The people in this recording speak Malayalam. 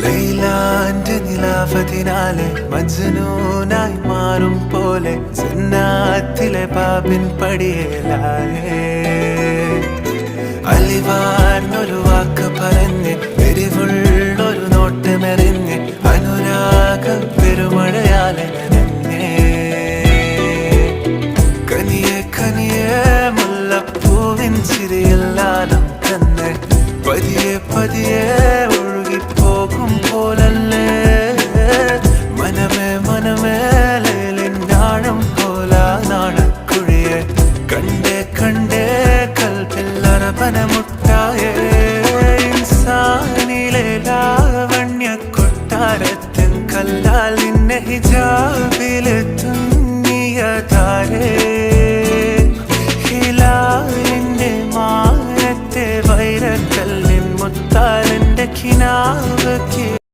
ലൈലാന്റെ നിലാവതിനാലെ മജ്നൂനായി മാറും പോലെ ജന്നാത്തിലെ ബാബിൻ പടിയേലായേ അലിവാർന്നൊരു വാക്ക് പറഞ്ഞ് എരിവുള്ളൊരു നോട്ടമെറിഞ്ഞ് അനുരാഗ പെരുമഴയാലെ നനഞ്ഞേ കനിയെ കനിയെ മുല്ലപ്പൂവിൻ ചിരിയെല്ലാം തന്നെ പതിയെ പതിയെ ഒഴുകിപ്പോകും പോലല്ലേ മനമേ മനമേ ലേലിനാഴം പോല നാണക്കുഴിയെ കണ്ടേ കണ്ടേ കൽപ്പില്ലറപനമുട്ടായേ ഇൻസാനിലെ ലാവണ്യ കൊട്ടാരത്തിൻ കല്ലാൽ നിന്നെ ഹിജാബിലെ തുന്നിയ താരേ ഹിലാലിന്റെ മാനത്തെ വൈരക്കല്ലിൻ മുത്താലിന്റെ കിനാവ്